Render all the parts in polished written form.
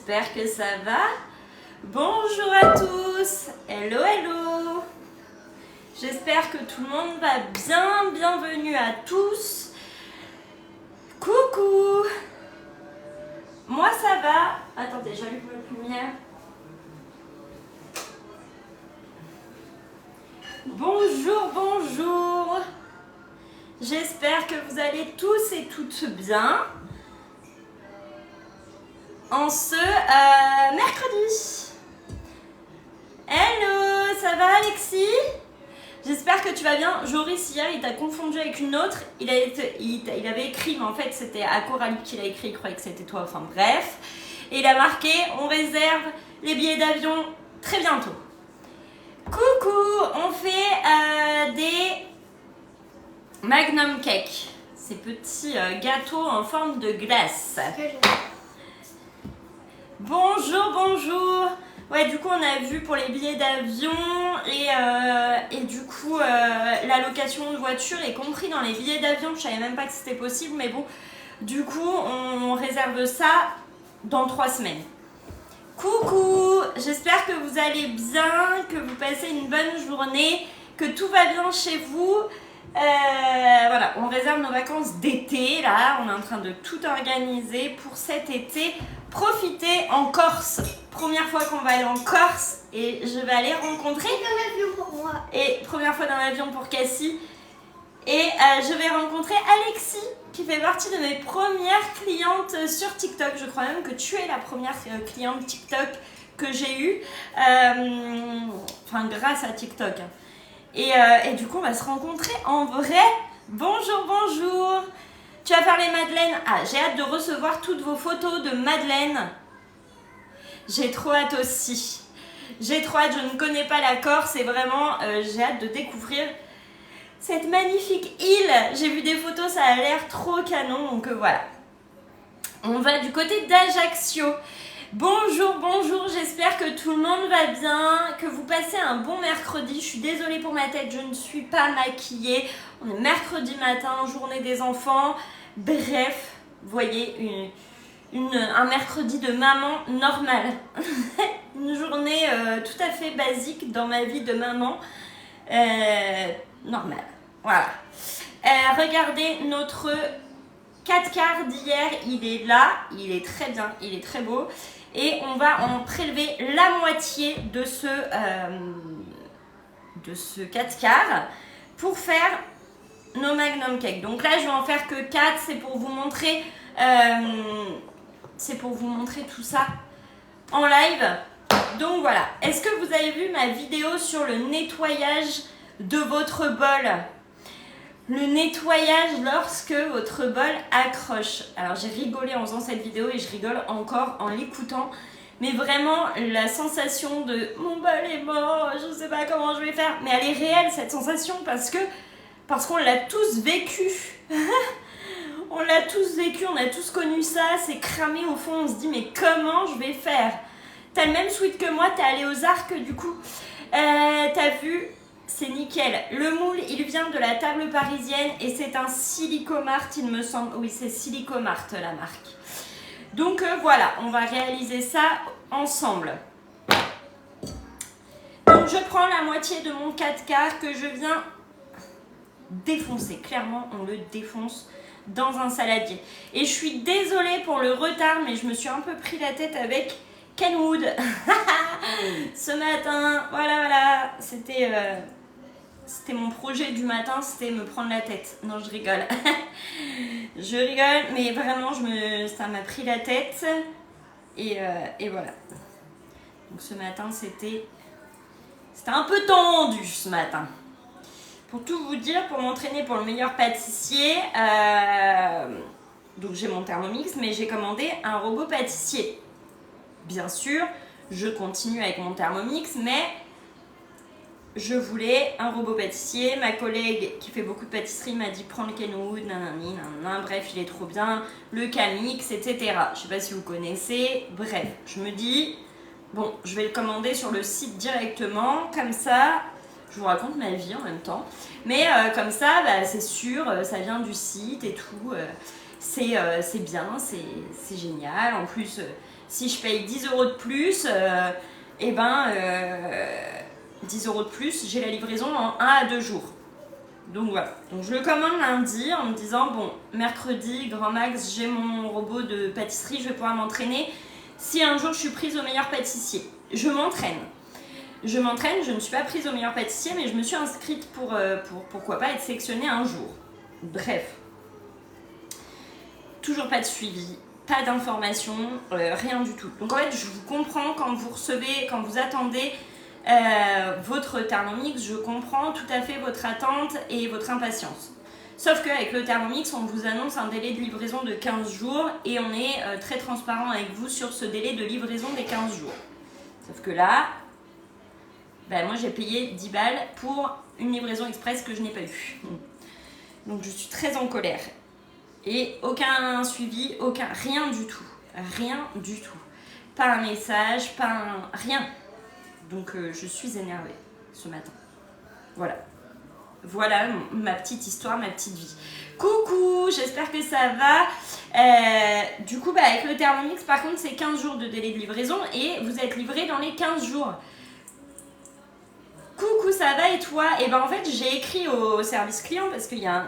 j'espère que ça va. Bonjour à tous, hello hello. J'espère que tout le monde va bien, bienvenue à tous. Coucou. Moi ça va. Attendez, j'allume la lumière. Bonjour, bonjour. J'espère que vous allez tous et toutes bien en ce mercredi. Hello, ça va Alexis? J'espère que tu vas bien. Joris hier il t'a confondu avec une autre. Il avait écrit, mais en fait c'était à Coralie qu'il a écrit, il croyait que c'était toi, enfin bref. Et il a marqué on réserve les billets d'avion très bientôt. Coucou, on fait des Magnum Cake, ces petits gâteaux en forme de glace. Bonjour, bonjour. Ouais, du coup, on a vu pour les billets d'avion et du coup, la location de voiture est compris dans les billets d'avion. Je savais même pas que c'était possible, mais bon, du coup, on réserve ça dans 3 semaines. Coucou, j'espère que vous allez bien, que vous passez une bonne journée, que tout va bien chez vous. Voilà, on réserve nos vacances d'été, là, on est en train de tout organiser pour cet été. Profitez en Corse, première fois qu'on va aller en Corse et je vais aller rencontrer... dans l'avion pour moi. Et première fois dans l'avion pour Cassie. Et je vais rencontrer Alexis, qui fait partie de mes premières clientes sur TikTok. Je crois même que tu es la première cliente TikTok que j'ai eue, enfin grâce à TikTok. Et du coup, on va se rencontrer en vrai. Bonjour, bonjour. Tu vas faire les madeleines. Ah, j'ai hâte de recevoir toutes vos photos de madeleines. J'ai trop hâte aussi. J'ai trop hâte, je ne connais pas la Corse et vraiment, j'ai hâte de découvrir cette magnifique île. J'ai vu des photos, ça a l'air trop canon, donc voilà. On va du côté d'Ajaccio. Bonjour, bonjour, j'espère que tout le monde va bien, que vous passez un bon mercredi. Je suis désolée pour ma tête, je ne suis pas maquillée. On est mercredi matin, journée des enfants. Bref, vous voyez, un mercredi de maman normale. Une journée tout à fait basique dans ma vie de maman normale. Voilà. Regardez notre 4 quarts d'hier, il est là, il est très bien, il est très beau. Et on va en prélever la moitié de ce 4 quarts pour faire nos Magnum Cake. Donc là, je vais en faire que 4, c'est pour vous montrer, tout ça en live. Donc voilà, est-ce que vous avez vu ma vidéo sur le nettoyage de votre bol? Le nettoyage lorsque votre bol accroche. Alors j'ai rigolé en faisant cette vidéo et je rigole encore en l'écoutant. Mais vraiment la sensation de mon bol est mort, je ne sais pas comment je vais faire. Mais elle est réelle cette sensation parce qu'on l'a tous vécu. On l'a tous vécu, on a tous connu ça. C'est cramé au fond, on se dit mais comment je vais faire? T'as le même sweat que moi, t'es allé aux Arcs du coup. T'as vu? C'est nickel. Le moule, il vient de la table parisienne et c'est un Silicomart, il me semble. Oui, c'est Silicomart la marque. Donc voilà, on va réaliser ça ensemble. Donc je prends la moitié de mon 4 quarts que je viens défoncer. Clairement, on le défonce dans un saladier. Et je suis désolée pour le retard, mais je me suis un peu pris la tête avec Kenwood. Ce matin, voilà, c'était mon projet du matin, c'était me prendre la tête. Non, je rigole. Je rigole, mais vraiment, ça m'a pris la tête. Et voilà. Donc ce matin, c'était un peu tendu ce matin. Pour tout vous dire, pour m'entraîner pour le meilleur pâtissier, donc j'ai mon Thermomix, mais j'ai commandé un robot pâtissier. Bien sûr, je continue avec mon Thermomix, mais je voulais un robot pâtissier. Ma collègue qui fait beaucoup de pâtisserie m'a dit prends le Kenwood, nanani, nanana, bref, il est trop bien, le Camix, etc. Je sais pas si vous connaissez, bref, je me dis, bon, je vais le commander sur le site directement, comme ça, je vous raconte ma vie en même temps, mais comme ça, bah, c'est sûr, ça vient du site et tout, c'est bien, c'est génial, en plus... Si je paye 10 € de plus, 10 € de plus, j'ai la livraison en 1 à 2 jours. Donc voilà, donc je le commande lundi en me disant bon, mercredi, grand max, j'ai mon robot de pâtisserie, je vais pouvoir m'entraîner. Si un jour je suis prise au meilleur pâtissier, je m'entraîne. Je ne suis pas prise au meilleur pâtissier, mais je me suis inscrite pour pourquoi pas être sélectionnée un jour. Bref, toujours pas de suivi, pas d'information, rien du tout. Donc en fait, je vous comprends quand vous recevez, quand vous attendez votre Thermomix, je comprends tout à fait votre attente et votre impatience. Sauf qu'avec le Thermomix, on vous annonce un délai de livraison de 15 jours et on est très transparent avec vous sur ce délai de livraison des 15 jours. Sauf que là, moi j'ai payé 10 balles pour une livraison express que je n'ai pas eue. Donc je suis très en colère. Et aucun suivi, rien du tout. Rien du tout. Pas un message, rien. Donc je suis énervée ce matin. Voilà ma petite histoire, ma petite vie. Coucou, j'espère que ça va. Du coup, avec le Thermomix, par contre, c'est 15 jours de délai de livraison et vous êtes livré dans les 15 jours. Coucou, ça va et toi? Et en fait, j'ai écrit au service client parce qu'il y a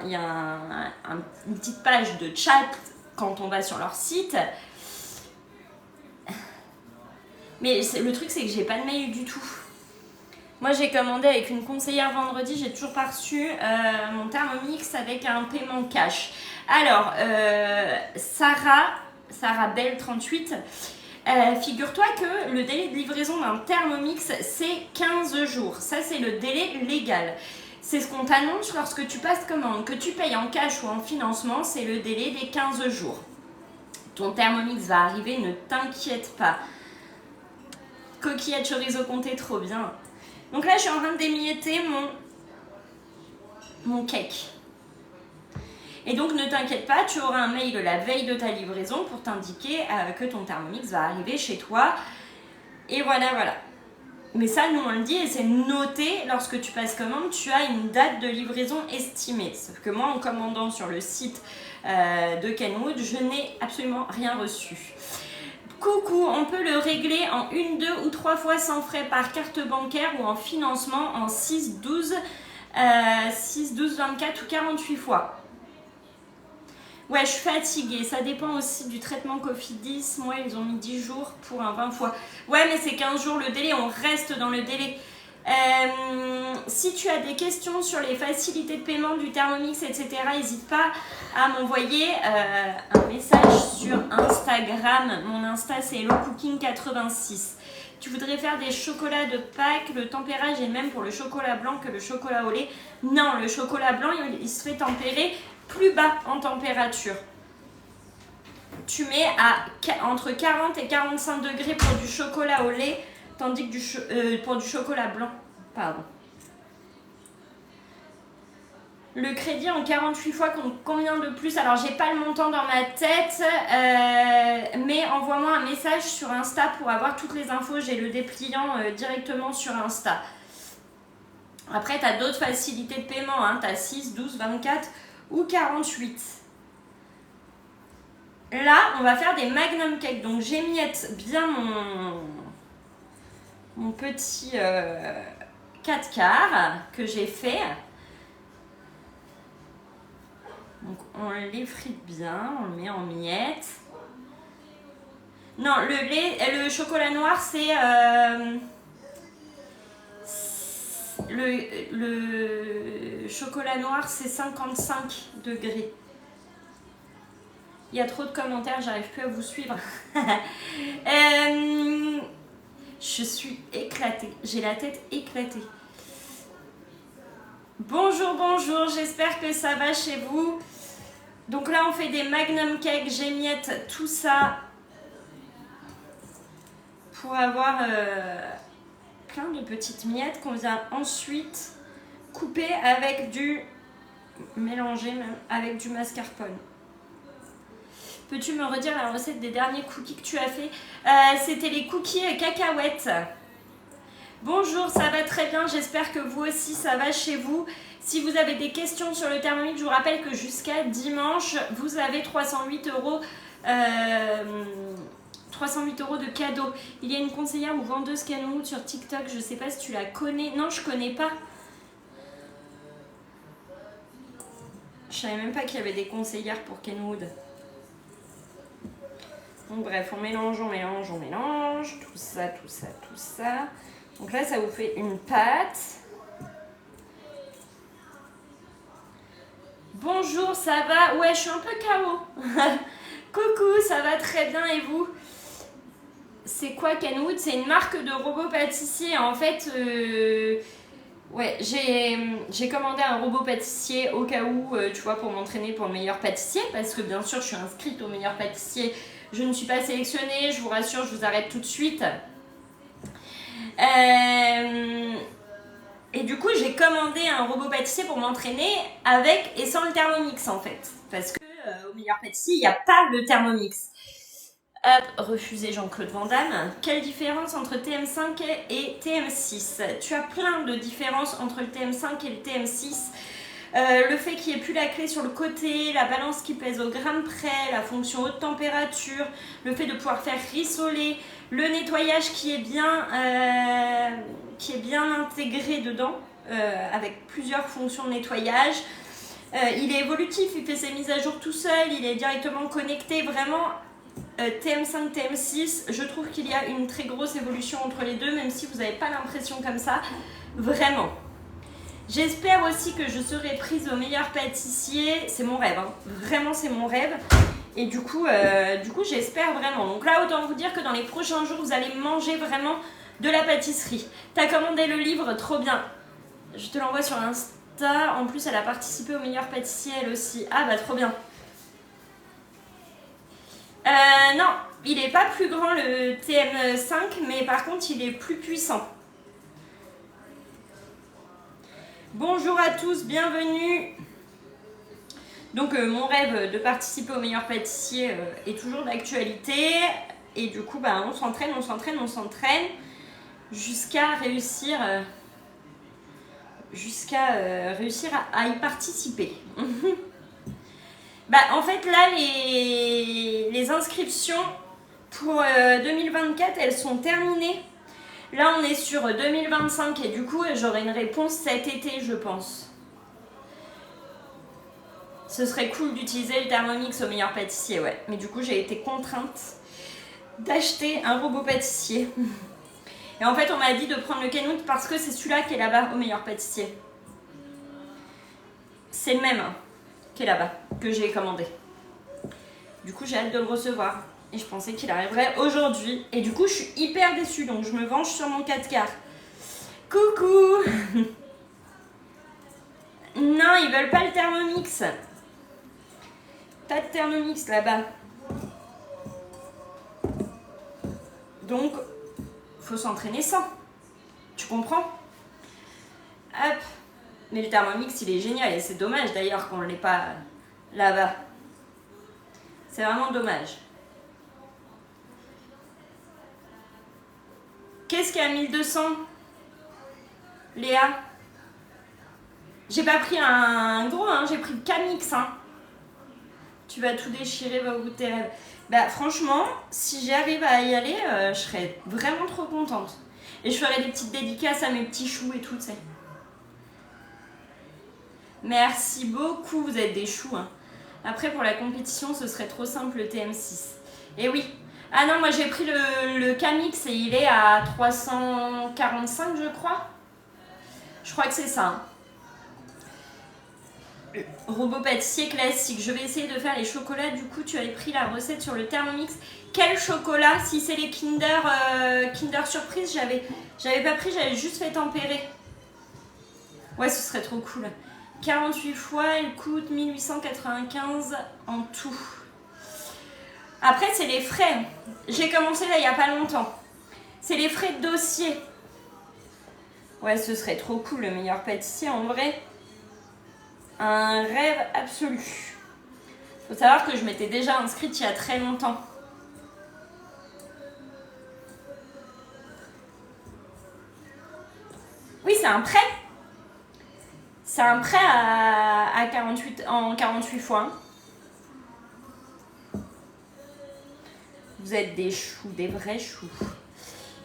une petite page de chat quand on va sur leur site. Mais le truc, c'est que j'ai pas de mail du tout. Moi, j'ai commandé avec une conseillère vendredi, j'ai toujours pas reçu mon Thermomix avec un paiement cash. Alors, Sarah Belle 38, figure-toi que le délai de livraison d'un Thermomix, c'est 15 jours. Ça, c'est le délai légal. C'est ce qu'on t'annonce lorsque tu passes commande. Que tu payes en cash ou en financement, c'est le délai des 15 jours. Ton Thermomix va arriver, ne t'inquiète pas. Coquillette chorizo comté, trop bien. Donc là, je suis en train d'émietter mon cake. Et donc, ne t'inquiète pas, tu auras un mail la veille de ta livraison pour t'indiquer que ton Thermomix va arriver chez toi. Et voilà. Mais ça, nous, on le dit et c'est noté lorsque tu passes commande, tu as une date de livraison estimée. Sauf que moi, en commandant sur le site de Kenwood, je n'ai absolument rien reçu. Coucou, on peut le régler en 1, 2 ou 3 fois sans frais par carte bancaire ou en financement en 6, 12, 24 ou 48 fois. Ouais, je suis fatiguée. Ça dépend aussi du traitement Cofidis. Moi, ils ont mis 10 jours pour un 20 fois. Ouais, mais c'est 15 jours le délai. On reste dans le délai. Si tu as des questions sur les facilités de paiement du Thermomix, etc., n'hésite pas à m'envoyer un message sur Instagram. Mon Insta, c'est HelloCooking86. Tu voudrais faire des chocolats de Pâques, le tempérage est le même pour le chocolat blanc que le chocolat au lait. Non, le chocolat blanc, il se fait tempérer plus bas en température. Tu mets entre 40 et 45 degrés pour du chocolat au lait, tandis que pour du chocolat blanc. Pardon. Le crédit en 48 fois compte combien de plus? Alors, j'ai pas le montant dans ma tête, mais envoie-moi un message sur Insta pour avoir toutes les infos. J'ai le dépliant directement sur Insta. Après, tu as d'autres facilités de paiement. Hein. Tu as 6, 12, 24 ou 48. Là, on va faire des magnum cakes. Donc, j'émiette bien mon petit 4 quarts que j'ai fait. Donc on l'effrite bien, on le met en miettes. Non, le chocolat noir, c'est le chocolat noir, c'est 55 degrés. Il y a trop de commentaires, j'arrive plus à vous suivre. Je suis éclatée, j'ai la tête éclatée. Bonjour, j'espère que ça va chez vous. Donc là, on fait des magnum cakes, j'émiette tout ça pour avoir plein de petites miettes qu'on vient ensuite couper avec mélanger même avec du mascarpone. Peux-tu me redire la recette des derniers cookies que tu as fait? C'était les cookies cacahuètes. Bonjour, ça va très bien, j'espère que vous aussi ça va chez vous. Si vous avez des questions sur le Thermomix, je vous rappelle que jusqu'à dimanche, vous avez 308 €, 308 € de cadeaux. Il y a une conseillère ou vendeuse Kenwood sur TikTok. Je sais pas si tu la connais. Non, je connais pas. Je savais même pas qu'il y avait des conseillères pour Kenwood. Donc bref, on mélange, on mélange, on mélange. Tout ça, tout ça, tout ça. Donc là, ça vous fait une pâte. Bonjour, ça va? Ouais, je suis un peu KO. Coucou, ça va très bien et vous? C'est quoi Kenwood? C'est une marque de robots pâtissiers. En fait, ouais, j'ai commandé un robot pâtissier au cas où, tu vois, pour m'entraîner pour le meilleur pâtissier. Parce que bien sûr, je suis inscrite au meilleur pâtissier. Je ne suis pas sélectionnée, je vous rassure, je vous arrête tout de suite. Et du coup, j'ai commandé un robot pâtissier pour m'entraîner avec et sans le Thermomix en fait. Parce que au meilleur pâtissier, il n'y a pas le Thermomix. Hop, refuser Jean-Claude Van Damme. Quelle différence entre TM5 et TM6? Tu as plein de différences entre le TM5 et le TM6. Le fait qu'il n'y ait plus la clé sur le côté, la balance qui pèse au gramme près, la fonction haute température, le fait de pouvoir faire rissoler, le nettoyage qui est bien intégré dedans, avec plusieurs fonctions de nettoyage. Il est évolutif, il fait ses mises à jour tout seul, il est directement connecté, vraiment. TM5, TM6, je trouve qu'il y a une très grosse évolution entre les deux, même si vous n'avez pas l'impression comme ça, vraiment. J'espère aussi que je serai prise au meilleur pâtissier, c'est mon rêve, hein. Vraiment c'est mon rêve. Et du coup j'espère vraiment. Donc là, autant vous dire que dans les prochains jours, vous allez manger vraiment de la pâtisserie. T'as commandé le livre, trop bien. Je te l'envoie sur Insta. En plus, elle a participé au meilleur pâtissier, elle aussi. Ah bah trop bien. Non, il n'est pas plus grand le TM5, mais par contre, il est plus puissant. Bonjour à tous, bienvenue. Donc mon rêve de participer au meilleur pâtissier est toujours d'actualité. Et du coup, bah, on s'entraîne jusqu'à réussir, à y participer. Bah, en fait, là, les inscriptions pour 2024, elles sont terminées. Là, on est sur 2025 et du coup, j'aurai une réponse cet été, je pense. Ce serait cool d'utiliser le Thermomix au meilleur pâtissier, ouais. Mais du coup, j'ai été contrainte d'acheter un robot pâtissier. Et en fait, on m'a dit de prendre le Kenwood parce que c'est celui-là qui est là-bas au meilleur pâtissier. C'est le même qui est là-bas, que j'ai commandé. Du coup, j'ai hâte de le recevoir. Et je pensais qu'il arriverait aujourd'hui. Et du coup, je suis hyper déçue. Donc, je me venge sur mon 4 quarts. Coucou. Non, ils veulent pas le Thermomix. Pas de Thermomix là-bas. Donc, faut s'entraîner sans. Tu comprends? Hop. Mais le Thermomix, il est génial. Et c'est dommage d'ailleurs qu'on ne l'ait pas là-bas. C'est vraiment dommage. Qu'est-ce qu'il y a à 1200, Léa? J'ai pas pris un gros, hein, j'ai pris le Camix. Hein. Tu vas tout déchirer, va au bout de tes rêves. Bah franchement, si j'arrive à y aller, je serais vraiment trop contente. Et je ferai des petites dédicaces à mes petits choux et tout, tu sais. Merci beaucoup, vous êtes des choux. Hein. Après, pour la compétition, ce serait trop simple le TM6. Et oui. Ah non, moi j'ai pris le Camix et il est à 345, je crois. Je crois que c'est ça. Hein. Robot pâtissier classique. Je vais essayer de faire les chocolats. Du coup, tu avais pris la recette sur le Thermomix. Quel chocolat? Si c'est les Kinder Surprise, j'avais pas pris, j'avais juste fait tempérer. Ouais, ce serait trop cool. 48 fois, il coûte 1895 en tout. Après, c'est les frais. J'ai commencé là il n'y a pas longtemps. C'est les frais de dossier. Ouais, ce serait trop cool, le meilleur pâtissier en vrai. Un rêve absolu. Faut savoir que je m'étais déjà inscrite il y a très longtemps. Oui, c'est un prêt. C'est un prêt à 48, en 48 fois. Vous êtes des choux, des vrais choux.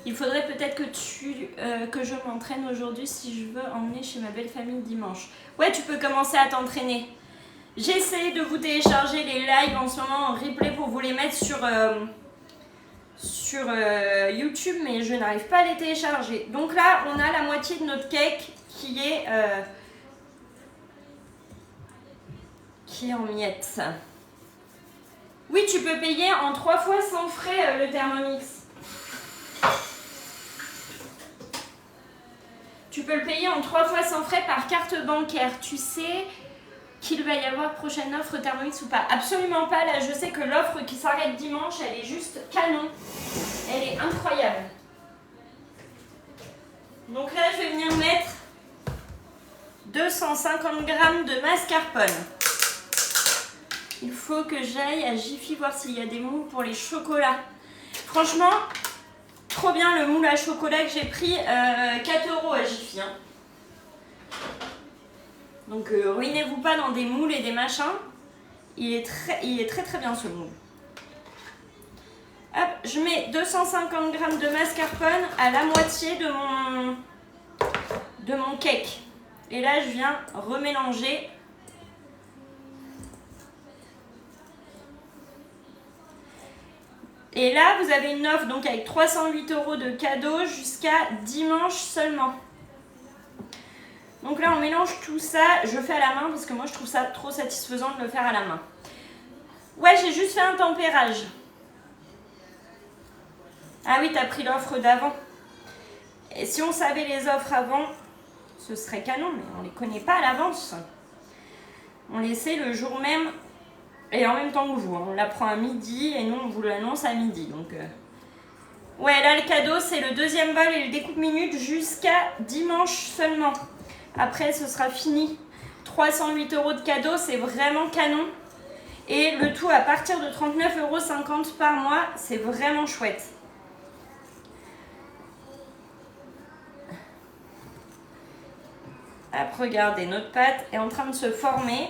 Il faudrait peut-être que je m'entraîne aujourd'hui si je veux emmener chez ma belle famille dimanche. Ouais, tu peux commencer à t'entraîner. J'essaie de vous télécharger les lives en ce moment en replay pour vous les mettre sur YouTube, mais je n'arrive pas à les télécharger. Donc là, on a la moitié de notre cake qui est en miettes. Oui, tu peux payer en 3 fois sans frais le Thermomix. Tu peux le payer en 3 fois sans frais par carte bancaire. Tu sais qu'il va y avoir prochaine offre Thermomix ou pas? Absolument pas. Là, je sais que l'offre qui s'arrête dimanche, elle est juste canon. Elle est incroyable. Donc là, je vais venir mettre 250 grammes de mascarpone. Il faut que j'aille à Jiffy voir s'il y a des moules pour les chocolats. Franchement, trop bien le moule à chocolat que j'ai pris 4 € à Jiffy. Hein. Donc ruinez-vous pas dans des moules et des machins. Il est très bien ce moule. Hop, je mets 250 grammes de mascarpone à la moitié de mon cake. Et là, je viens remélanger. Et là, vous avez une offre donc avec 308 € de cadeaux jusqu'à dimanche seulement. Donc là, on mélange tout ça. Je fais à la main parce que moi, je trouve ça trop satisfaisant de le faire à la main. Ouais, j'ai juste fait un tempérage. Ah oui, t'as pris l'offre d'avant. Et si on savait les offres avant, ce serait canon, mais on ne les connaît pas à l'avance. On les sait le jour même et en même temps que vous. On l'apprend à midi et nous, on vous l'annonce à midi. Donc, ouais, là, le cadeau, c'est le deuxième vol et le découpe minute jusqu'à dimanche seulement. Après, ce sera fini. 308 € de cadeau, c'est vraiment canon. Et le tout à partir de 39,50 € par mois, c'est vraiment chouette. Hop, regardez, notre pâte est en train de se former.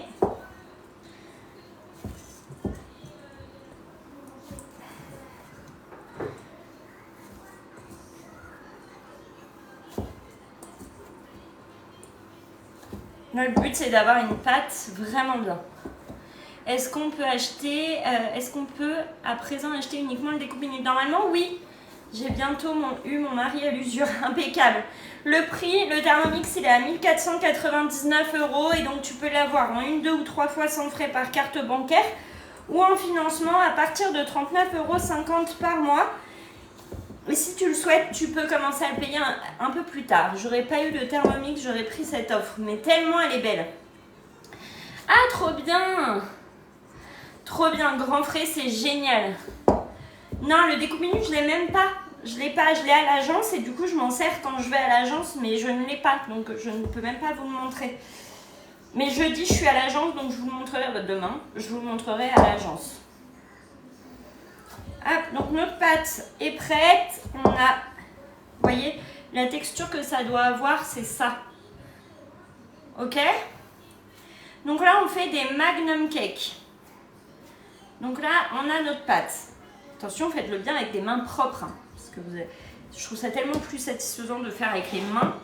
Le but, c'est d'avoir une pâte vraiment bien. Est-ce qu'on peut à présent acheter uniquement le découpe minute? Normalement, oui. J'ai bientôt eu mon mari à l'usure, impeccable. Le prix, le Thermomix, il est à 1499 € et donc tu peux l'avoir en 1, 2 ou 3 fois sans frais par carte bancaire ou en financement à partir de 39,50 € par mois. Et si tu le souhaites, tu peux commencer à le payer un peu plus tard. J'aurais pas eu le Thermomix, j'aurais pris cette offre, mais tellement elle est belle. Ah, trop bien! Trop bien, grand frais, c'est génial. Non, le découpe minute, je l'ai même pas. Je l'ai pas, je l'ai à l'agence et du coup, je m'en sers quand je vais à l'agence, mais je ne l'ai pas, donc je ne peux même pas vous le montrer. Mais jeudi, je suis à l'agence, donc je vous le montrerai demain. Je vous le montrerai à l'agence. Hop, donc notre pâte est prête. On a, vous voyez, la texture que ça doit avoir, c'est ça. Ok? Donc là, on fait des magnum cakes. Donc là, on a notre pâte. Attention, faites-le bien avec des mains propres. Hein, parce que je trouve ça tellement plus satisfaisant de faire avec les mains.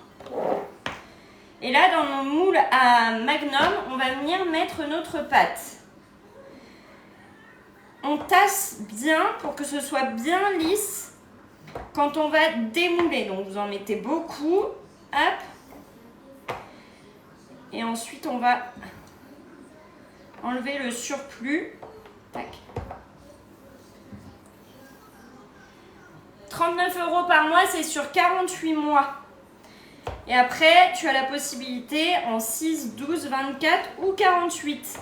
Et là, dans nos moules à magnum, on va venir mettre notre pâte. On tasse bien pour que ce soit bien lisse quand on va démouler. Donc, vous en mettez beaucoup. Hop. Et ensuite, on va enlever le surplus. Tac. 39 € par mois, c'est sur 48 mois. Et après, tu as la possibilité en 6, 12, 24 ou 48.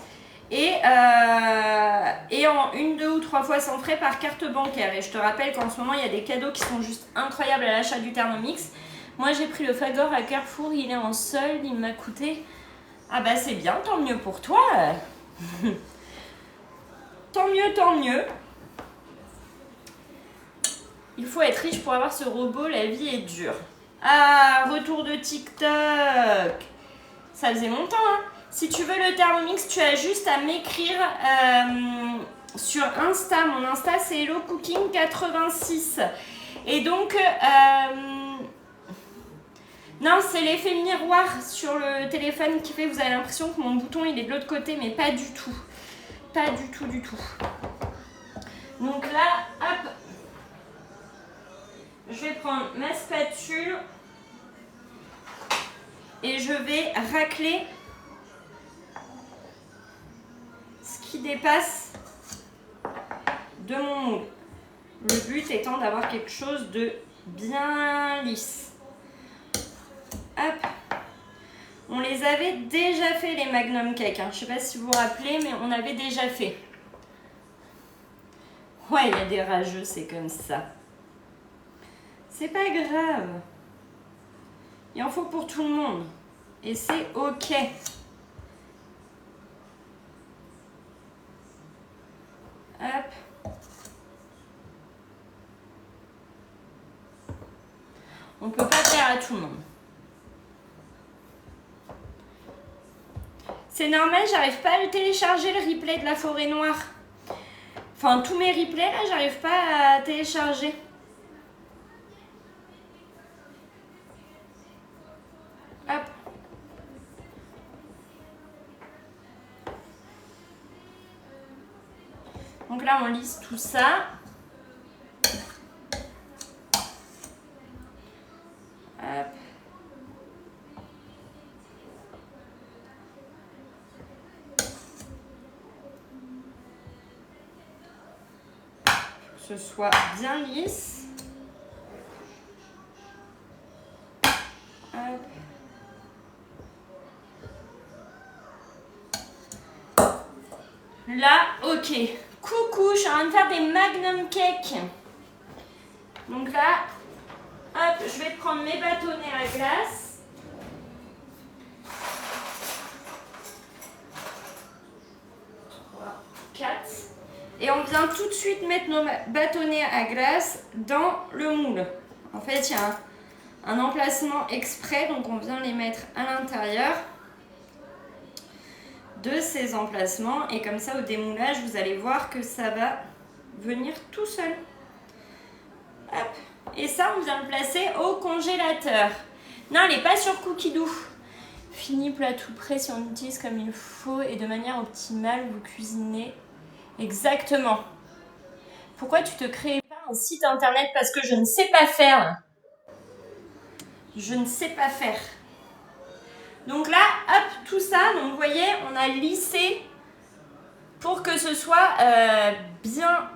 Et en 1, 2 ou 3 fois sans frais par carte bancaire. Et je te rappelle qu'en ce moment, il y a des cadeaux qui sont juste incroyables à l'achat du Thermomix. Moi, j'ai pris le Fagor à Carrefour, il est en solde, il m'a coûté... Ah bah c'est bien, tant mieux pour toi. Tant mieux, tant mieux. Il faut être riche pour avoir ce robot, la vie est dure. Ah, retour de TikTok. Ça faisait longtemps, hein. Si tu veux le Thermomix, tu as juste à m'écrire sur Insta. Mon Insta, c'est Hello Cooking 86. Et donc, non, c'est l'effet miroir sur le téléphone qui fait que vous avez l'impression que mon bouton, il est de l'autre côté, mais pas du tout. Pas du tout, du tout. Donc là, hop, je vais prendre ma spatule et je vais racler ce qui dépasse de mon moule. Le but étant d'avoir quelque chose de bien lisse. Hop. On les avait déjà fait les Magnum Cake. Je ne sais pas si vous vous rappelez, mais on avait déjà fait. Ouais, il y a des rageux, c'est comme ça. C'est pas grave. Il en faut pour tout le monde. Et c'est ok. Hop. On peut pas faire à tout le monde. C'est normal, j'arrive pas à le télécharger le replay de la forêt noire. Enfin, tous mes replays, là, j'arrive pas à télécharger. Hop. Donc là, on lisse tout ça. Hop. Que ce soit bien lisse. Hop. Là, ok. Coucou, je suis en train de faire des Magnum Cake. Donc là, hop, je vais prendre mes bâtonnets à glace. Trois, 4. Et on vient tout de suite mettre nos bâtonnets à glace dans le moule. En fait, il y a un emplacement exprès, donc on vient les mettre à l'intérieur de ces emplacements. Et comme ça, au démoulage, vous allez voir que ça va venir tout seul. Hop. Et ça, on vient le placer au congélateur. Non, elle n'est pas sur Cookie Dough. Fini, plat tout prêt, si on utilise comme il faut et de manière optimale, vous cuisinez. Exactement. Pourquoi tu te crées pas un site internet? Parce que je ne sais pas faire. Je ne sais pas faire. Donc là, hop, tout ça, donc vous voyez, on a lissé pour que ce soit bien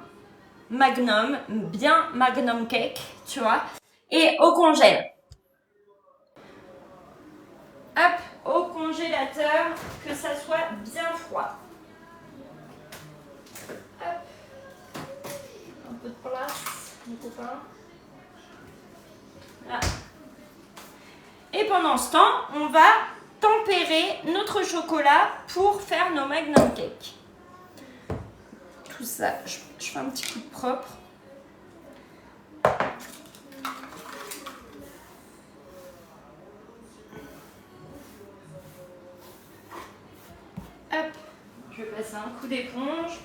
Magnum Cake, tu vois, et au congèle. Hop, au congélateur, que ça soit bien froid. Hop. Un peu de place, mon copain. Là. Et pendant ce temps, on va tempérer notre chocolat pour faire nos Magnum Cake. Tout ça, je fais un petit coup de propre. Hop, je vais passer un coup d'éponge.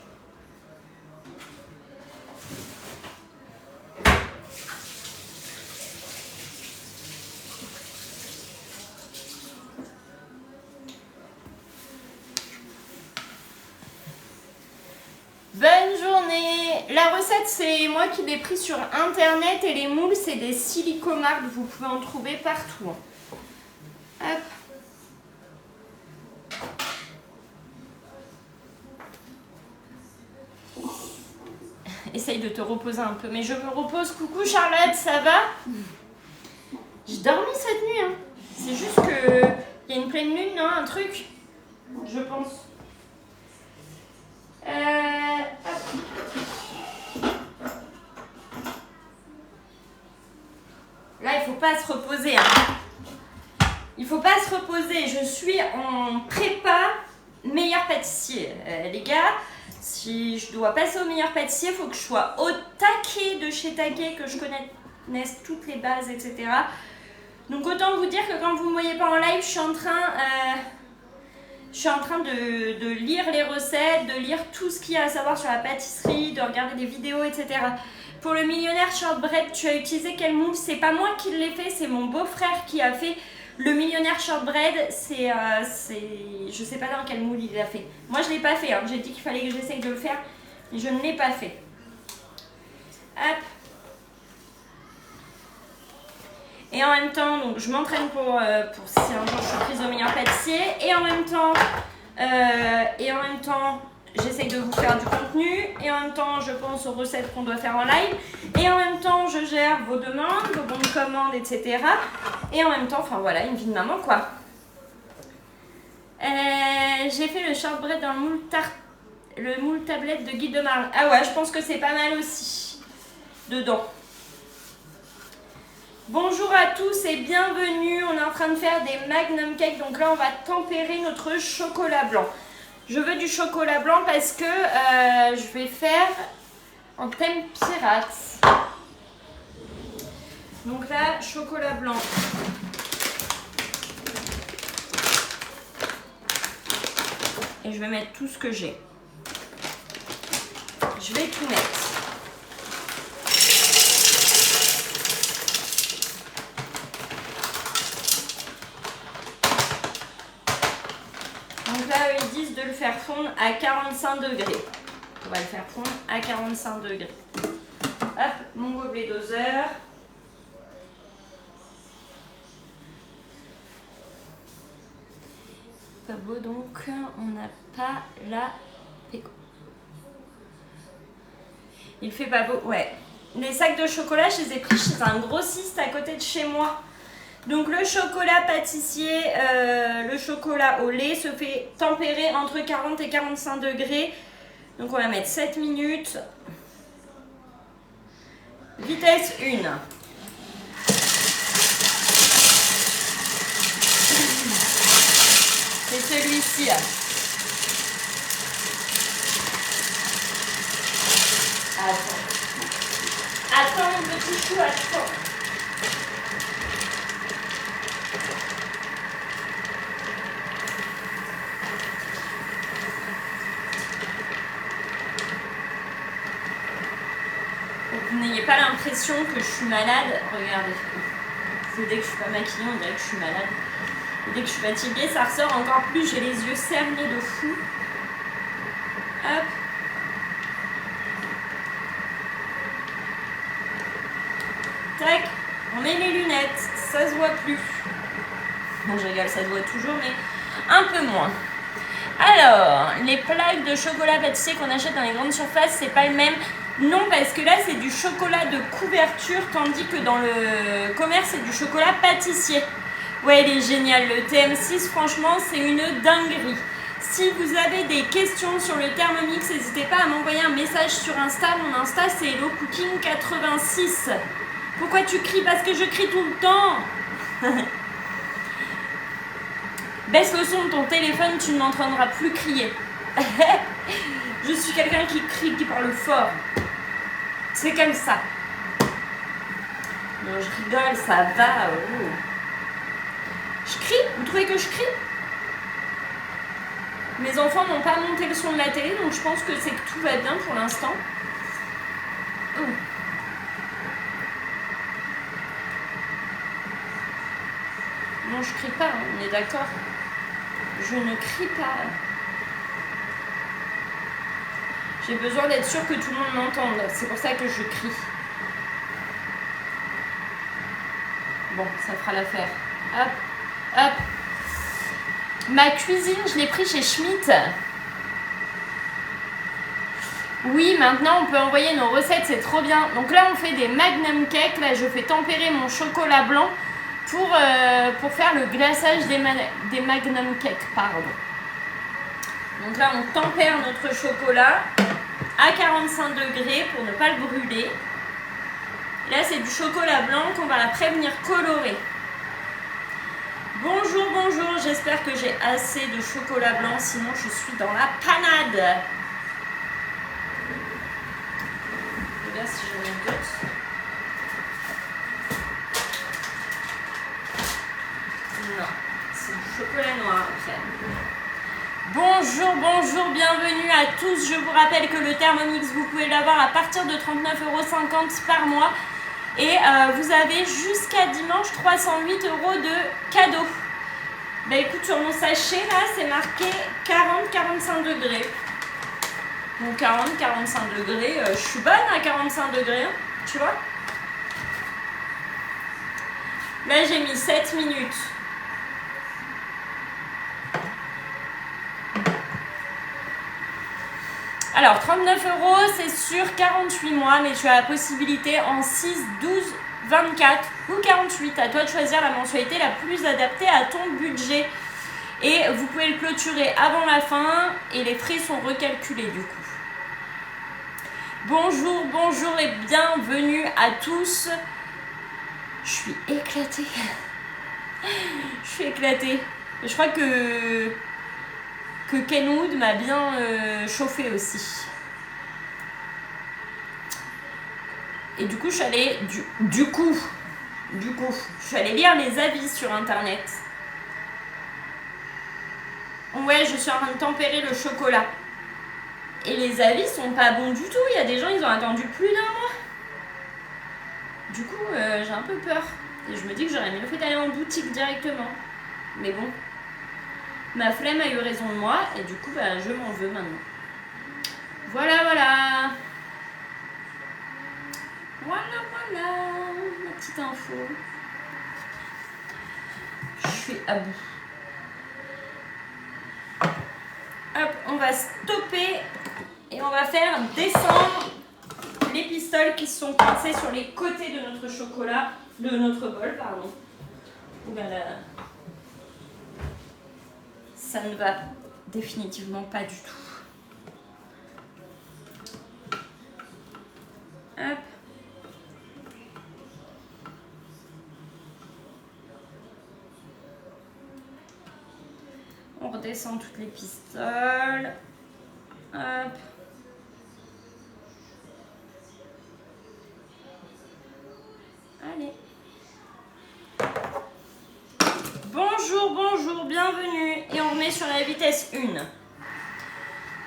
Bonne journée! La recette, c'est moi qui l'ai pris sur internet et les moules, c'est des silicomarques. Vous pouvez en trouver partout. Hop. Essaye de te reposer un peu. Mais je me repose. Coucou Charlotte, ça va? J'ai dormi cette nuit. Hein. C'est juste que il y a une pleine lune, non? Un truc? Je pense. Là, il faut pas se reposer. Hein. Il faut pas se reposer. Je suis en prépa meilleur pâtissier. Les gars, si je dois passer au meilleur pâtissier, il faut que je sois au taquet de chez Taquet, que je connaisse toutes les bases, etc. Donc autant vous dire que quand vous ne me voyez pas en live, je suis en train Je suis en train de lire les recettes, de lire tout ce qu'il y a à savoir sur la pâtisserie, de regarder des vidéos, etc. Pour le millionnaire shortbread, tu as utilisé quel moule? C'est pas moi qui l'ai fait, c'est mon beau-frère qui a fait le millionnaire shortbread. Je sais pas dans quel moule il l'a fait. Moi je l'ai pas fait, hein. J'ai dit qu'il fallait que j'essaye de le faire, mais je ne l'ai pas fait. Hop. Et en même temps, donc, je m'entraîne pour si un jour je suis prise au meilleur pâtissier. Et en même temps, j'essaye de vous faire du contenu. Et en même temps, je pense aux recettes qu'on doit faire en live. Et en même temps, je gère vos demandes, vos bons de commande, etc. Et en même temps, enfin voilà, une vie de maman quoi. J'ai fait le shortbread dans le moule tablette de Guy de Marle. Ah ouais, je pense que c'est pas mal aussi. Dedans. Bonjour à tous et bienvenue. On est en train de faire des magnum cakes. Donc là, on va tempérer notre chocolat blanc. Je veux du chocolat blanc parce que je vais faire en thème pirate. Donc là, chocolat blanc. Et je vais mettre tout ce que j'ai. Je vais tout mettre. Donc là, ils disent de le faire fondre à 45 degrés. On va le faire fondre à 45 degrés. Hop, mon gobelet doseur. Pas beau donc, on n'a pas la péco. Il fait pas beau, ouais. Les sacs de chocolat, je les ai pris chez un grossiste à côté de chez moi. Donc le chocolat pâtissier, le chocolat au lait se fait tempérer entre 40 et 45 degrés. Donc on va mettre 7 minutes. Vitesse 1. C'est celui-ci. Attends mon petit chou, attends. Vous n'ayez pas l'impression que je suis malade. Regardez. C'est dès que je suis pas maquillée, on dirait que je suis malade. Et dès que je suis fatiguée, ça ressort encore plus. J'ai les yeux cernés de fou. Hop. Tac. On met les lunettes. Ça se voit plus. Bon, je rigole, ça se voit toujours, mais un peu moins. Alors, les plaques de chocolat pâtissier qu'on achète dans les grandes surfaces, c'est pas le même. Non, parce que là, c'est du chocolat de couverture, tandis que dans le commerce, c'est du chocolat pâtissier. Ouais, il est génial. Le TM6, franchement, c'est une dinguerie. Si vous avez des questions sur le Thermomix, n'hésitez pas à m'envoyer un message sur Insta. Mon Insta, c'est HelloCooking86. Pourquoi tu cries? Parce que je crie tout le temps. Baisse le son de ton téléphone, tu ne m'entendras plus crier. Je suis quelqu'un qui crie, qui parle fort. C'est comme ça. Non, je rigole, ça va. Oh. Je crie? Vous trouvez que je crie? Mes enfants n'ont pas monté le son de la télé, donc je pense que c'est que tout va bien pour l'instant. Oh. Non, je crie pas, hein, on est d'accord. Je ne crie pas. J'ai besoin d'être sûre que tout le monde m'entende. C'est pour ça que je crie. Bon, ça fera l'affaire. Hop, hop. Ma cuisine, je l'ai pris chez Schmitt. Oui, maintenant on peut envoyer nos recettes, c'est trop bien. Donc là, on fait des magnum cakes. Là, je fais tempérer mon chocolat blanc pour faire le glaçage des magnum cakes. Pardon. Donc là, on tempère notre chocolat à 45 degrés pour ne pas le brûler. Et là, c'est du chocolat blanc qu'on va après venir colorer. Bonjour, bonjour, j'espère que j'ai assez de chocolat blanc, sinon je suis dans la panade. Et là, si j'en ai d'autres. Non, c'est du chocolat noir après. Bonjour, bonjour, bienvenue à tous. Je vous rappelle que le Thermomix, vous pouvez l'avoir à partir de 39,50 € par mois. Et vous avez jusqu'à dimanche 308 € de cadeaux. Bah écoute, sur mon sachet là, c'est marqué 40-45 degrés. Donc 40-45 degrés, je suis bonne à 45 degrés, hein, tu vois. Là, j'ai mis 7 minutes. Alors, 39 €, c'est sur 48 mois, mais tu as la possibilité en 6, 12, 24 ou 48. À toi de choisir la mensualité la plus adaptée à ton budget. Et vous pouvez le clôturer avant la fin et les frais sont recalculés du coup. Bonjour, bonjour et bienvenue à tous. Je suis éclatée. Je suis éclatée. Je crois que Kenwood m'a bien chauffé aussi. Et du coup, je suis allée du coup, je suis allée lire les avis sur internet. Ouais, je suis en train de tempérer le chocolat. Et les avis sont pas bons du tout. Il y a des gens, ils ont attendu plus d'un mois. Du coup, j'ai un peu peur. Et je me dis que j'aurais mieux fait d'aller en boutique directement. Mais bon, ma flemme a eu raison de moi. Et du coup, bah, je m'en veux maintenant. Voilà, voilà. Voilà, voilà. Ma petite info. Je suis à bout. Hop, on va stopper et on va faire descendre les pistoles qui sont coincées sur les côtés de notre chocolat, de notre bol, pardon. Oulala. Ça ne va définitivement pas du tout. Hop. On redescend toutes les pistoles. Hop. Allez. Bonjour, bonjour, bienvenue. Et on remet sur la vitesse 1.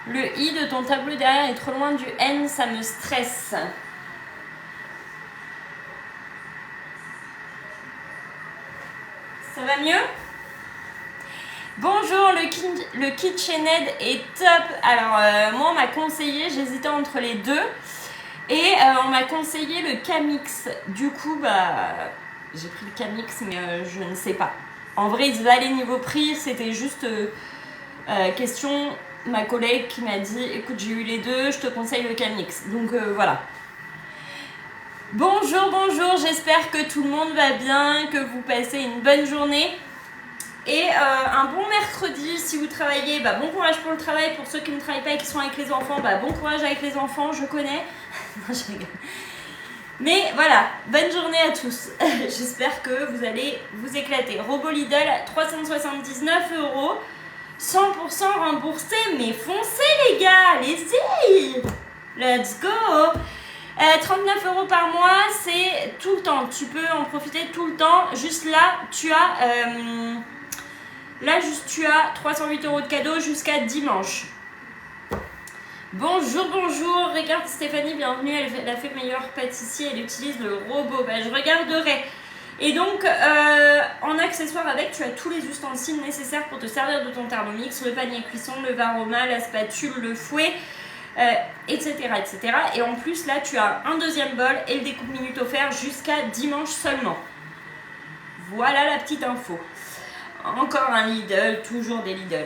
Le I de ton tableau derrière est trop loin du N, ça me stresse. Ça va mieux? Bonjour, le KitchenAid est top. Alors, moi, on m'a conseillé, j'hésitais entre les deux. Et on m'a conseillé le Camix. Du coup, bah, j'ai pris le Camix, mais je ne sais pas. En vrai, ils valaient niveau prix. C'était juste question. Ma collègue qui m'a dit, écoute, j'ai eu les deux, je te conseille le Camix. Donc, voilà. Bonjour, bonjour. J'espère que tout le monde va bien, que vous passez une bonne journée. Et un bon mercredi, si vous travaillez, bah, bon courage pour le travail. Pour ceux qui ne travaillent pas et qui sont avec les enfants, bah, bon courage avec les enfants, je connais. Non, je rigole. Mais voilà, bonne journée à tous. J'espère que vous allez vous éclater. Robot Lidl, 379 €, 100% remboursé. Mais foncez les gars, allez-y. Let's go. 39 € par mois, c'est tout le temps. Tu peux en profiter tout le temps. Juste là, tu as... tu as 308 € de cadeaux jusqu'à dimanche. Bonjour, bonjour. Regarde Stéphanie, bienvenue. Elle a fait meilleur pâtissier. Elle utilise le robot. Bah, je regarderai. Et donc, en accessoire avec, tu as tous les ustensiles nécessaires pour te servir de ton Thermomix. Le panier cuisson, le varoma, la spatule, le fouet, etc., etc. Et en plus, là, tu as un deuxième bol et le découpe minute offert jusqu'à dimanche seulement. Voilà la petite info. Encore un Lidl, toujours des Lidl.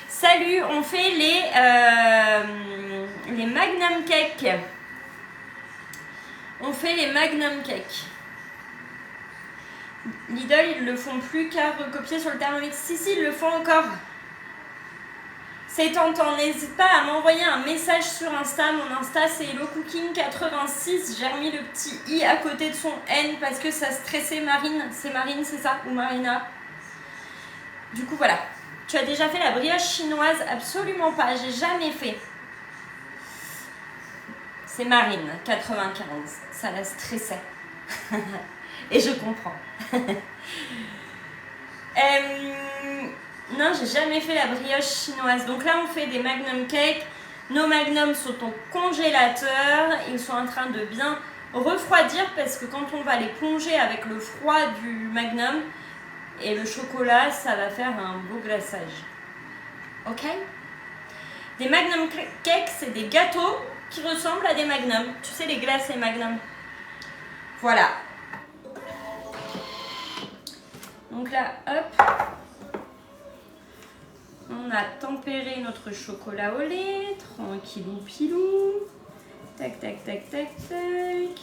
Salut, on fait les Magnum Cake. On fait les Magnum Cake. Lidl, ils le font plus qu'à recopier sur le Thermomix. Si, ils le font encore. C'est tentant. N'hésite pas à m'envoyer un message sur Insta. Mon Insta, c'est HelloCooking86. J'ai remis le petit i à côté de son N parce que ça stressait Marine. C'est Marine, c'est ça? Ou Marina? Du coup, voilà. Tu as déjà fait la brioche chinoise? Absolument pas. J'ai jamais fait. C'est Marine, 95. Ça la stressait. Et je comprends. Non, j'ai jamais fait la brioche chinoise. Donc là, on fait des magnum cakes. Nos magnums sont au congélateur. Ils sont en train de bien refroidir parce que quand on va les plonger avec le froid du magnum et le chocolat, ça va faire un beau glaçage. Ok? Des magnum cakes, c'est des gâteaux qui ressemblent à des magnums. Tu sais, les glaces et magnums. Voilà. Donc là, hop. On a tempéré notre chocolat au lait. Tranquillou pilou. Tac, tac, tac, tac, tac.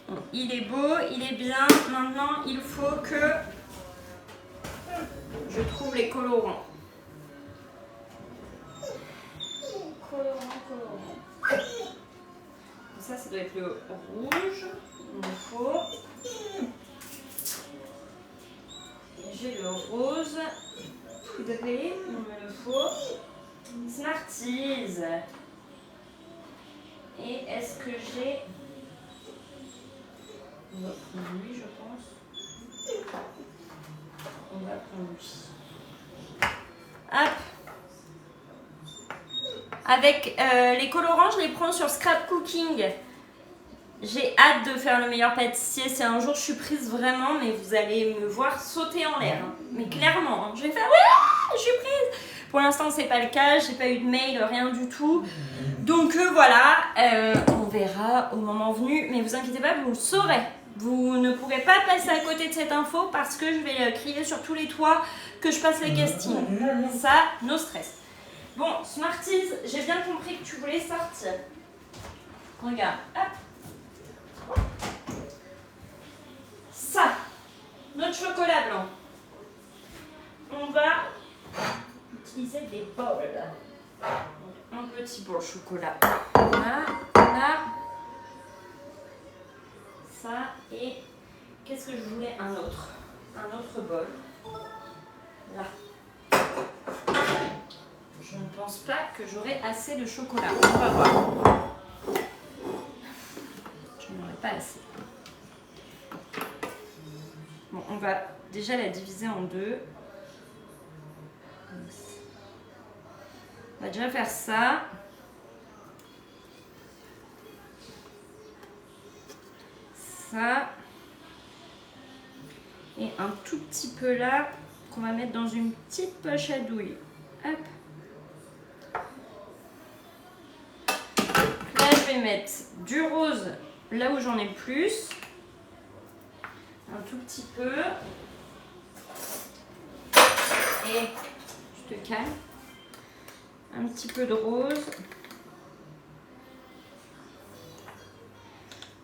Bon, il est beau, il est bien. Maintenant, il faut que je trouve les colorants. Colorant. Ça doit être le rouge. Il me faut. J'ai le rose. Poudré, il me le faut. Smarties. Et est-ce que j'ai... On va prendre lui, je pense. On va prendre lui. Hop. Avec les colorants, je les prends sur Scrap Cooking. J'ai hâte de faire le meilleur pâtissier. Si un jour je suis prise vraiment, mais vous allez me voir sauter en l'air. Hein. Mais clairement, hein. Je vais faire ouais, je suis prise. Pour l'instant, c'est pas le cas. J'ai pas eu de mail, rien du tout. Donc voilà, on verra au moment venu. Mais vous inquiétez pas, vous le saurez. Vous ne pourrez pas passer à côté de cette info parce que je vais crier sur tous les toits que je passe les castings. Ça, no stress. Bon, Smarties, j'ai bien compris que tu voulais sortir. Regarde, hop. Ça, notre chocolat blanc. On va utiliser des bols. Un petit bol chocolat. Là, là. Ça et qu'est-ce que je voulais? Un autre bol. Là. Je ne pense pas que j'aurai assez de chocolat. On va voir. Je n'en aurai pas assez. Bon, on va déjà la diviser en deux. On va déjà faire ça. Ça. Et un tout petit peu là, qu'on va mettre dans une petite poche à douille. Hop. Là, je vais mettre du rose là où j'en ai plus. Un tout petit peu. Et je te calme. Un petit peu de rose.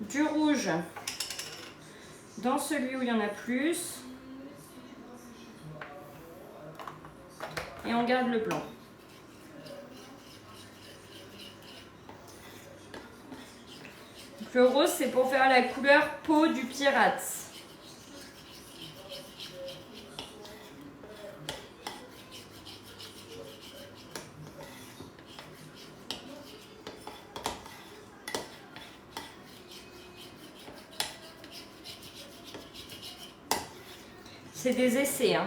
Du rouge dans celui où il y en a plus. Et on garde le blanc. Donc le rose, c'est pour faire la couleur peau du pirate. C'est des essais, hein.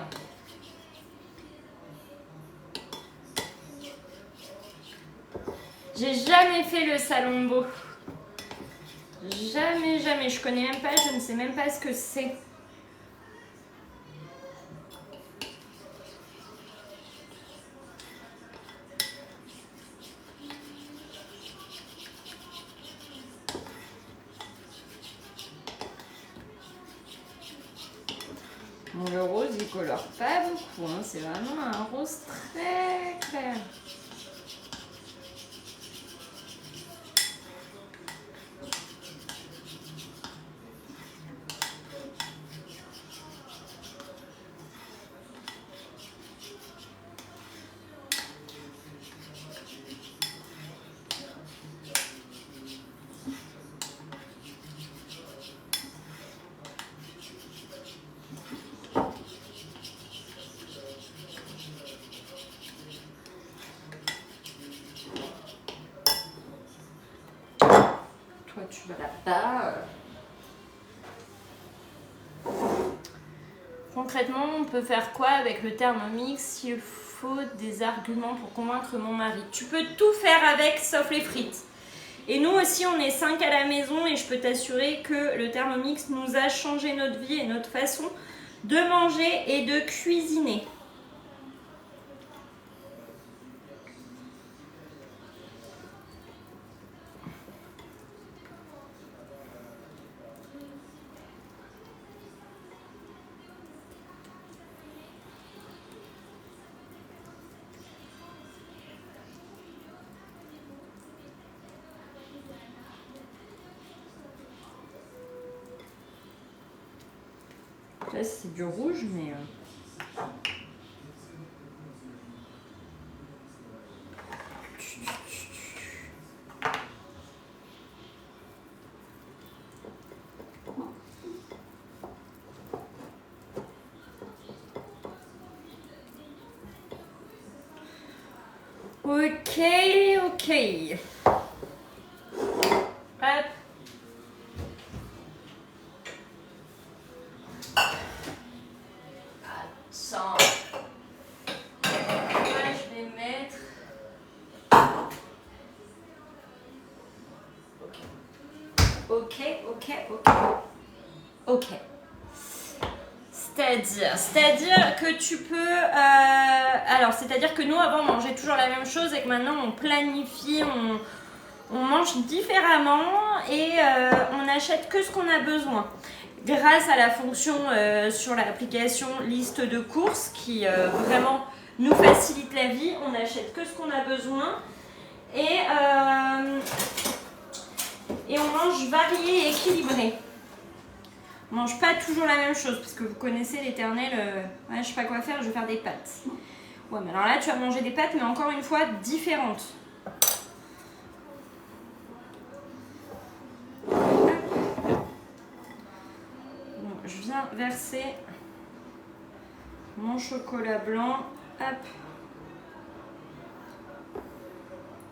J'ai jamais fait le salombo. Jamais, jamais. Je connais même pas, je ne sais même pas ce que c'est. Bon, le rose, il colore pas beaucoup, hein. C'est vraiment un rose très clair. pas. Concrètement, on peut faire quoi avec le Thermomix s'il faut des arguments pour convaincre mon mari? Tu peux tout faire avec sauf les frites. Et nous aussi, on est 5 à la maison et je peux t'assurer que le Thermomix nous a changé notre vie et notre façon de manger et de cuisiner. Là, c'est du rouge, mais... Ok, ok. Hop. Attends. Là, je vais mettre... Ok. C'est-à-dire que tu peux... alors, c'est-à-dire que nous, avant, on mangeait toujours la même chose et que maintenant, on planifie, on mange différemment et on n'achète que ce qu'on a besoin. Grâce à la fonction sur l'application liste de courses qui vraiment nous facilite la vie, on n'achète que ce qu'on a besoin et on mange varié et équilibré. On mange pas toujours la même chose parce que vous connaissez l'éternel ouais, je sais pas quoi faire, je vais faire des pâtes. Ouais, mais alors là tu vas manger des pâtes mais encore une fois différentes. Donc, je viens verser mon chocolat blanc, hop,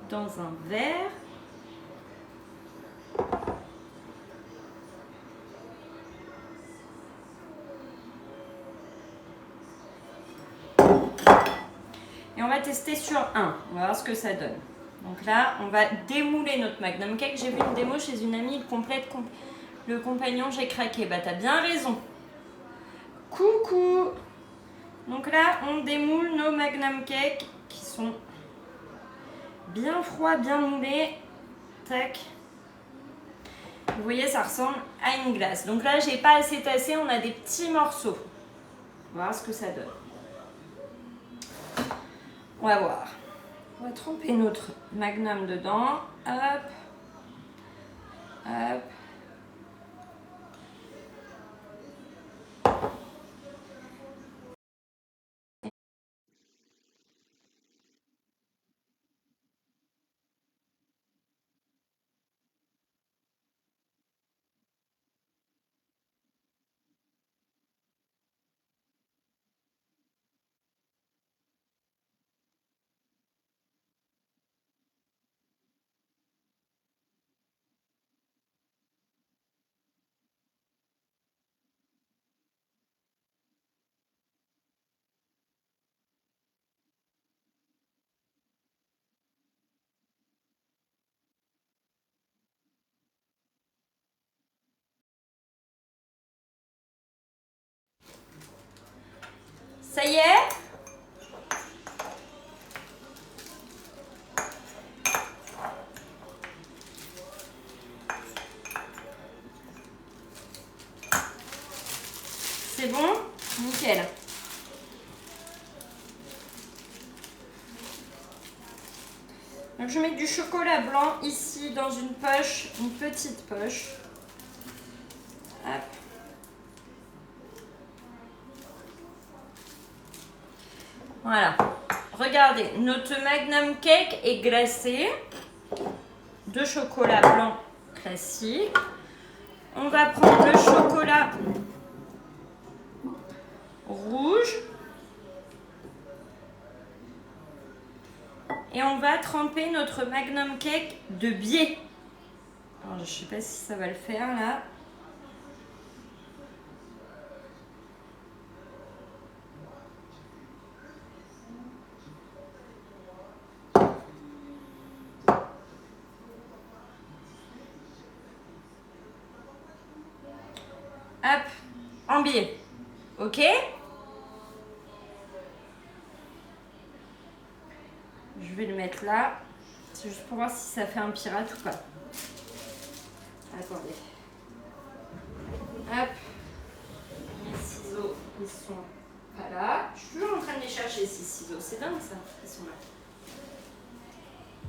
dans un verre. Et on va tester sur un. On va voir ce que ça donne. Donc là, on va démouler notre Magnum Cake. J'ai vu une démo chez une amie, le compagnon, j'ai craqué. Bah, t'as bien raison. Coucou! Donc là, on démoule nos Magnum Cake qui sont bien froids, bien moulés. Tac. Vous voyez, ça ressemble à une glace. Donc là, j'ai pas assez tassé, on a des petits morceaux. On va voir ce que ça donne. On va voir. On va tremper notre Magnum dedans. Hop. Hop. Ça y est? C'est bon? Nickel. Donc je mets du chocolat blanc ici dans une poche, une petite poche. Hop. Voilà. Regardez, notre Magnum Cake est glacé de chocolat blanc classique. On va prendre le chocolat rouge et on va tremper notre Magnum Cake de biais. Alors je sais pas si ça va le faire là. Hop, en biais. Ok. Je vais le mettre là. C'est juste pour voir si ça fait un pirate ou pas. Attendez. Hop. Mes ciseaux, ils sont pas là. Je suis toujours en train de les chercher, ces ciseaux. C'est dingue ça. Ils sont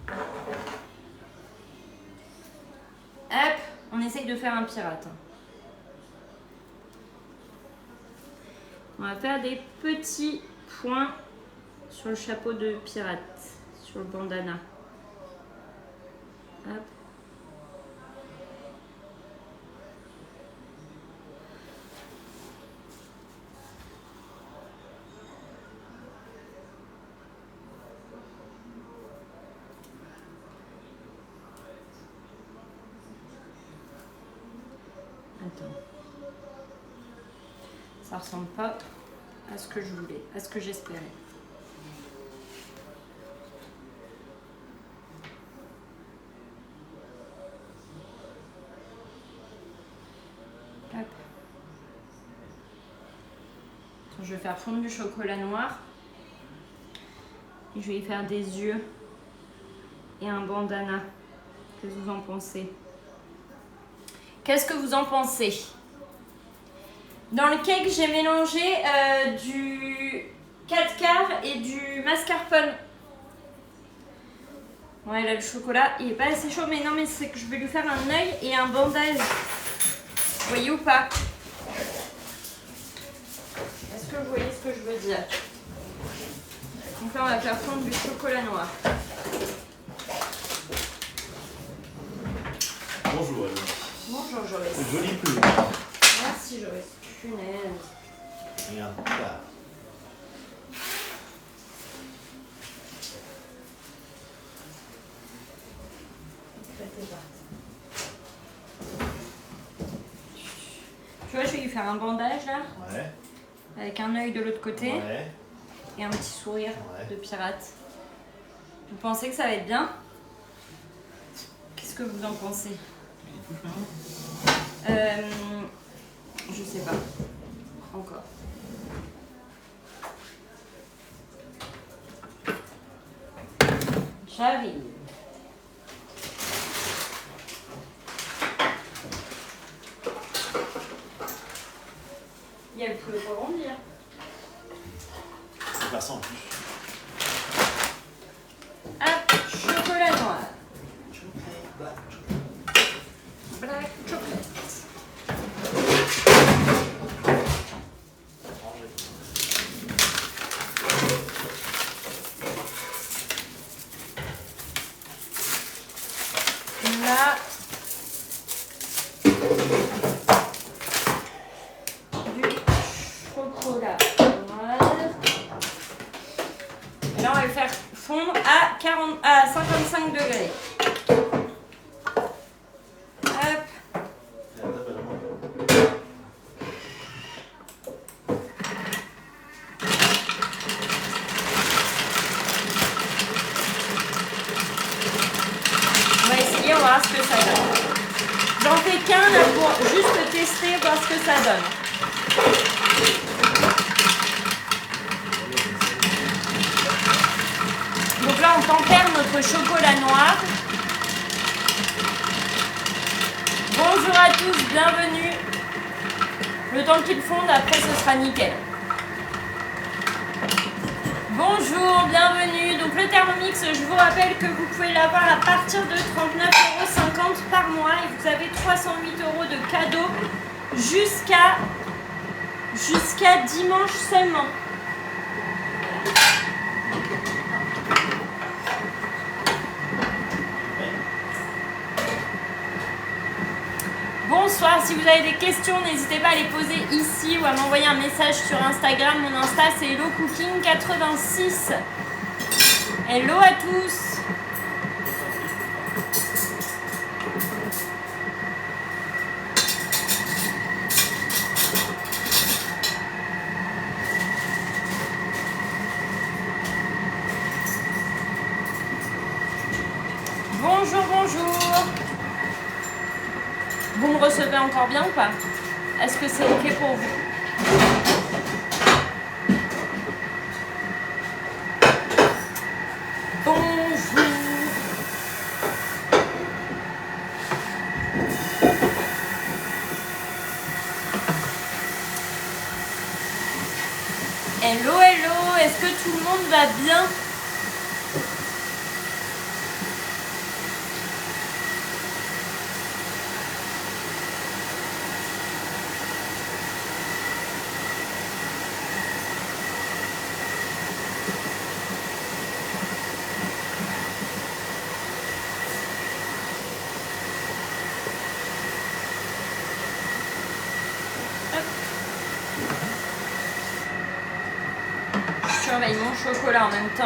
là. Hop. On essaye de faire un pirate. On va faire des petits points sur le chapeau de pirate, sur le bandana. Hop. Attends. Ça ressemble pas à ce que je voulais, à ce que j'espérais. Hop. Je vais faire fondre du chocolat noir. Et je vais y faire des yeux et un bandana. Qu'est-ce que vous en pensez? Qu'est-ce que vous en pensez? Dans le cake, j'ai mélangé du 4 quarts et du mascarpone. Ouais, là, le chocolat, il est pas assez chaud, mais non, mais c'est que je vais lui faire un œil et un bandage. Vous voyez ou pas? Est-ce que vous voyez ce que je veux dire? Donc là, on va faire fondre du chocolat noir. Bonjour Anne. Bonjour Joris. Jolie plume. Merci Joris. Punaise. Regarde, là. Tu vois, je vais lui faire un bandage là, Ouais. avec un œil de l'autre côté Ouais. et un petit sourire Ouais. de pirate. Vous pensez que ça va être bien? Qu'est-ce que vous en pensez? Je sais pas. Encore. J'arrive. Il y a le poulet pour rebondir. C'est pas ça en plus. Hop, chocolat noir. Black chocolate. Là, du chocolat noir. Et là, on va le faire fondre à 55 degrés. Hop. On va essayer, on va voir ce que ça donne. J'en fais qu'un là pour juste tester, voir ce que ça donne. Donc là, on tempère notre chocolat noir. Bonjour à tous, bienvenue. Le temps qu'il fonde, après ce sera nickel. Bonjour, bienvenue. Donc le Thermomix, je vous rappelle que vous pouvez l'avoir à partir de 39,50 € par mois et vous avez 308 € de cadeaux jusqu'à dimanche seulement. Bonsoir, si vous avez des questions, n'hésitez pas à les poser ici ou à m'envoyer un message sur Instagram. Mon Insta, c'est HelloCooking86. Hello à tous. Bonjour, bonjour. Vous me recevez encore bien ou pas? Est-ce que c'est ok pour vous? Bonjour. Hello, hello. Est-ce que tout le monde va bien? Je surveille mon chocolat en même temps.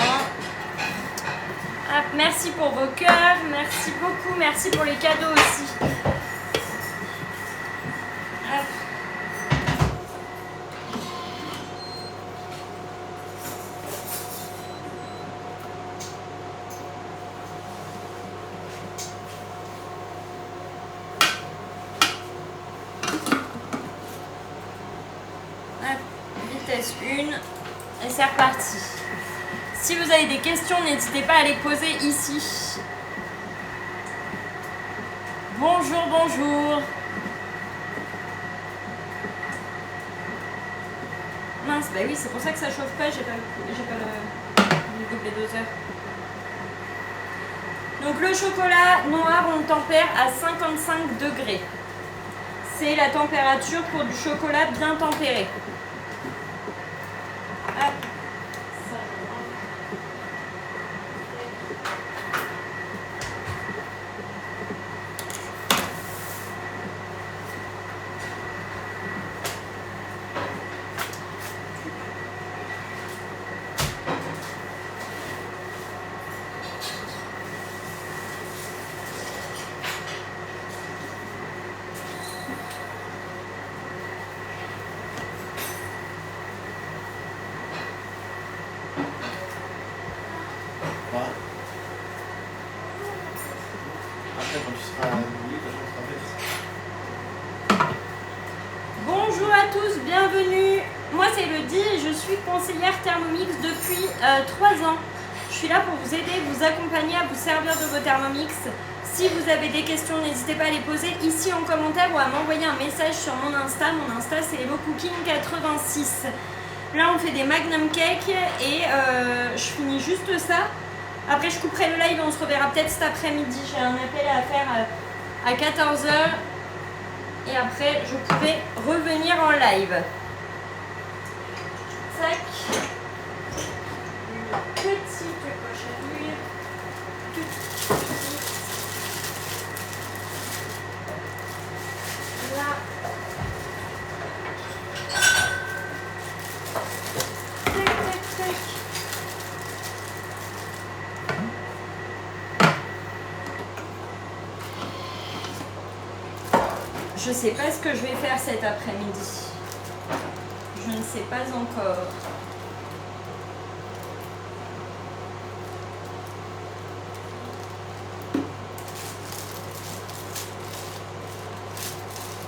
Hop, merci pour vos cœurs, merci beaucoup, merci pour les cadeaux aussi. Hop. Hop, vitesse 1 et c'est reparti. Si vous avez des questions, n'hésitez pas à les poser ici. Bonjour, bonjour. Mince, bah oui, c'est pour ça que ça chauffe pas, j'ai pas le double 2 heures. Donc le chocolat noir, on le tempère à 55 degrés. C'est la température pour du chocolat bien tempéré. Hop. Après, quand tu seras mouillé, ta chambre sera faite. Bonjour à tous, bienvenue. Moi c'est Elodie et je suis conseillère Thermomix depuis 3 ans. Je suis là pour vous aider, vous accompagner à vous servir de vos Thermomix. Si vous avez des questions, n'hésitez pas à les poser ici en commentaire ou à m'envoyer un message sur mon Insta. Mon Insta c'est HelloCooking86. Là on fait des Magnum Cake et je finis juste ça. Après je couperai le live, on se reverra peut-être cet après-midi. J'ai un appel à faire à 14 h et après je pourrai revenir en live. Tac. Une petite poche à l'huile. Toute petite. Là. Tac, tac, tac. Je sais pas ce que je vais faire cet après-midi. Je ne sais pas encore.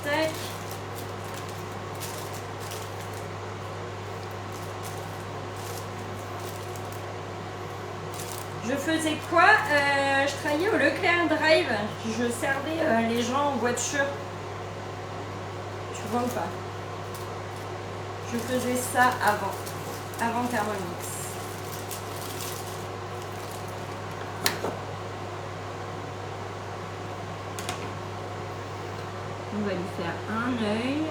Tac. Je faisais quoi? Je travaillais au Leclerc Drive. Je servais les gens en voiture. Tu vois ou pas? Je faisais ça avant Thermomix. On va lui faire un œil.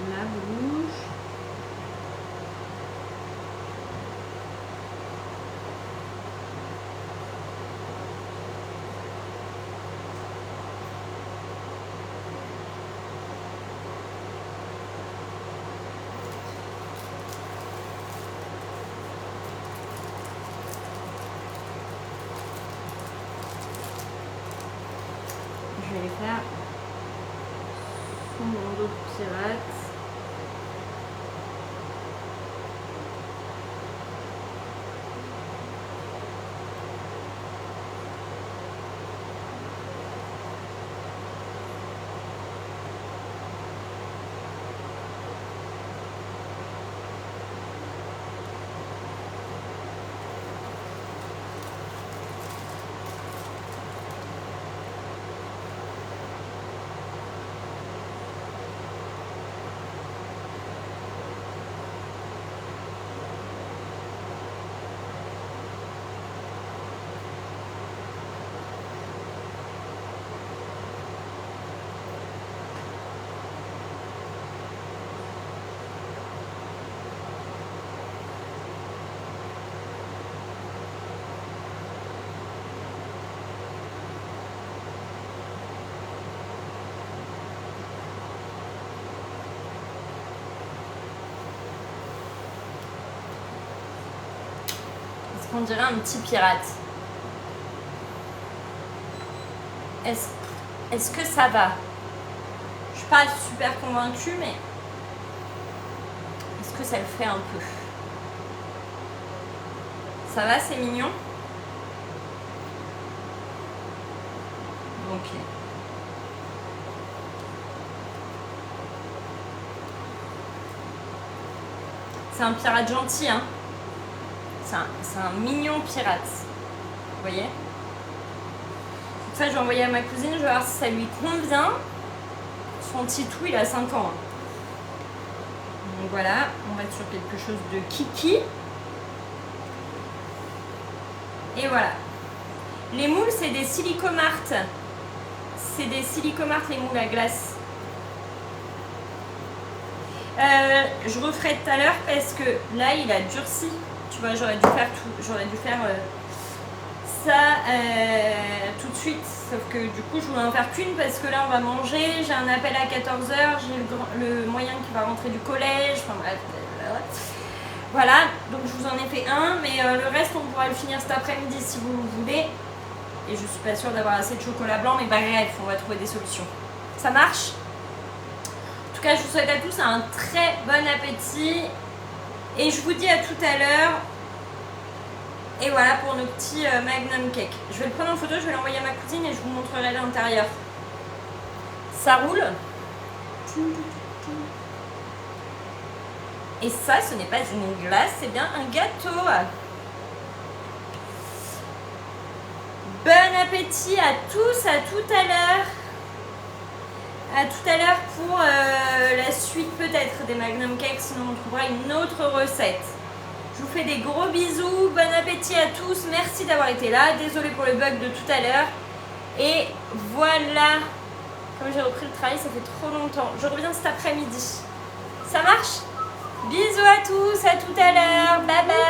La bouche. faire son bandeau de pirate. On dirait un petit pirate. Est-ce que ça va? Je suis pas super convaincue, mais est-ce que ça le fait un peu? Ça va, c'est mignon? Ok. C'est un pirate gentil, hein? C'est un mignon pirate. Vous voyez? Ça, je vais envoyer à ma cousine, je vais voir si ça lui convient. Son titou, il a 5 ans. Donc voilà, on va être sur quelque chose de kiki. Et voilà. Les moules, c'est des Silicomart. C'est des Silicomart, les moules à glace. Je referai tout à l'heure parce que là, il a durci. Tu vois, j'aurais dû faire ça tout de suite, sauf que du coup je voulais en faire qu'une parce que là on va manger, j'ai un appel à 14h, j'ai le moyen qui va rentrer du collège, enfin bref, voilà, donc je vous en ai fait un, mais le reste on pourra le finir cet après-midi si vous le voulez, et je suis pas sûre d'avoir assez de chocolat blanc, mais bref, on va trouver des solutions. Ça marche? En tout cas, je vous souhaite à tous un très bon appétit. Et je vous dis à tout à l'heure. Et voilà pour nos petits Magnum Cake. Je vais le prendre en photo, je vais l'envoyer à ma cousine et je vous montrerai l'intérieur. Ça roule. Et ça, ce n'est pas une glace, c'est bien un gâteau. Bon appétit à tous, à tout à l'heure. À tout à l'heure pour la suite peut-être des Magnum Cakes, sinon on trouvera une autre recette. Je vous fais des gros bisous, bon appétit à tous, merci d'avoir été là, désolée pour le bug de tout à l'heure. Et voilà, comme j'ai repris le travail, ça fait trop longtemps. Je reviens cet après-midi. Ça marche? Bisous à tous, à tout à l'heure, bye bye.